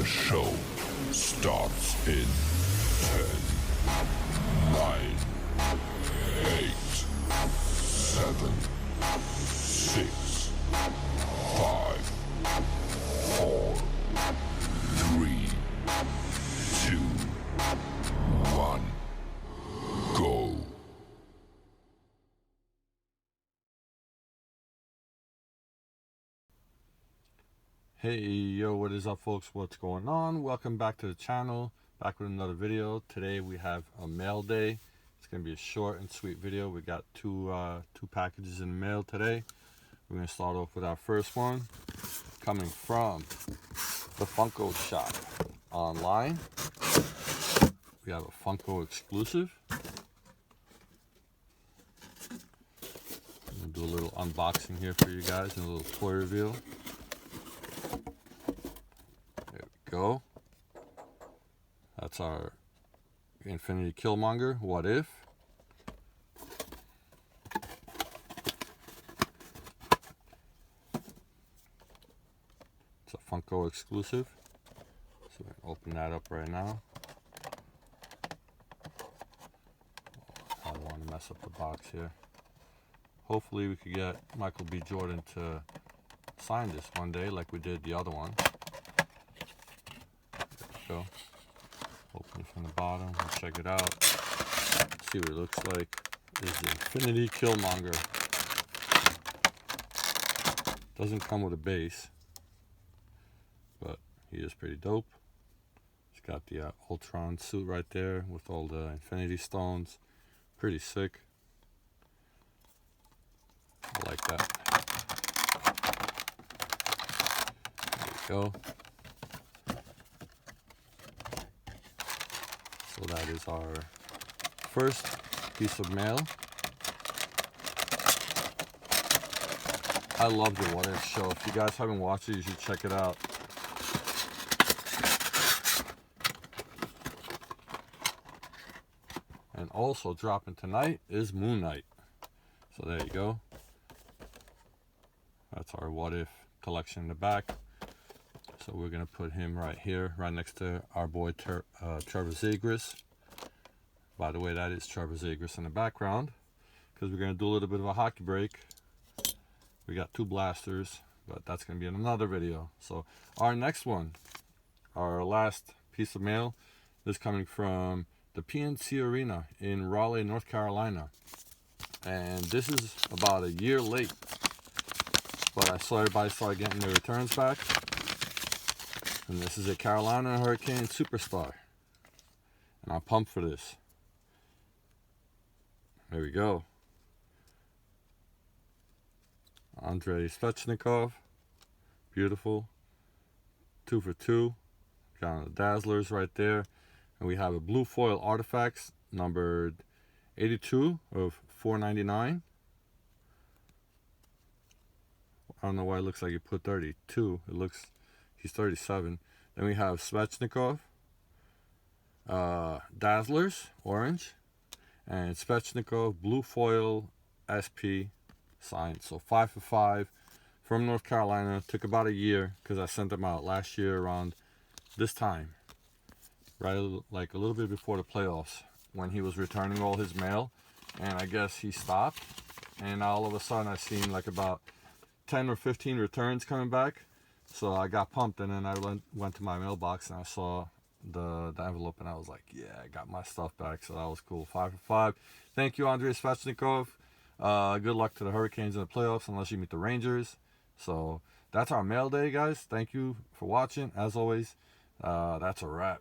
The show starts in 10, 9, 8, 7, 6, 5, 4, 3, 2, 1, go. Hey, yo, what is up, folks? What's going on? Welcome back to the channel, back with another video. Today we have a mail day. It's gonna be a short and sweet video. We got two packages in the mail today. We're gonna start off with our first one, coming from the Funko shop online. We have a Funko exclusive. I'm gonna do a little unboxing here for you guys and a little toy reveal. Go. That's our Infinity Killmonger. What if? It's a Funko exclusive. So we're gonna open that up right now. I don't want to mess up the box here. Hopefully we could get Michael B. Jordan to sign this one day like we did the other one. Go. Open it from the bottom and check it out. See what it looks like. This is the Infinity Killmonger. Doesn't come with a base, but he is pretty dope. He's got the Ultron suit right there with all the Infinity Stones. Pretty sick. I like that. There you go. So that is our first piece of mail. I love the What If show. If you guys haven't watched it, you should check it out. And also dropping tonight is Moon Knight. So there you go. That's our What If collection in the back. So we're going to put him right here, right next to our boy Trevor Zegras. By the way, that is Trevor Zegras in the background, because we're going to do a little bit of a hockey break. We got two blasters, but that's going to be in another video. So our next one, our last piece of mail, is coming from the PNC Arena in Raleigh, North Carolina. And this is about a year late, but I saw everybody start getting their returns back. And this is a Carolina Hurricane Superstar. And I'm pumped for this. There we go. Andrei Svechnikov. Beautiful. 2 for 2. Got the Dazzlers right there. And we have a blue foil artifacts numbered 82 of 499. I don't know why it looks like you put 32. It looks... He's 37. Then we have Svechnikov, Dazzlers, orange, and Svechnikov, blue foil, SP, signed. So 5 for 5 from North Carolina. Took about a year because I sent them out last year around this time, right, like a little bit before the playoffs, when he was returning all his mail, and I guess he stopped. And all of a sudden I seen like about 10 or 15 returns coming back. So I got pumped, and then I went to my mailbox and I saw the envelope, and I was like, yeah, I got my stuff back. So that was cool. 5 for 5. Thank you, Andrei Svechnikov. Good luck to the Hurricanes in the playoffs, unless you meet the Rangers. So that's our mail day, guys. Thank you for watching. As always, that's a wrap.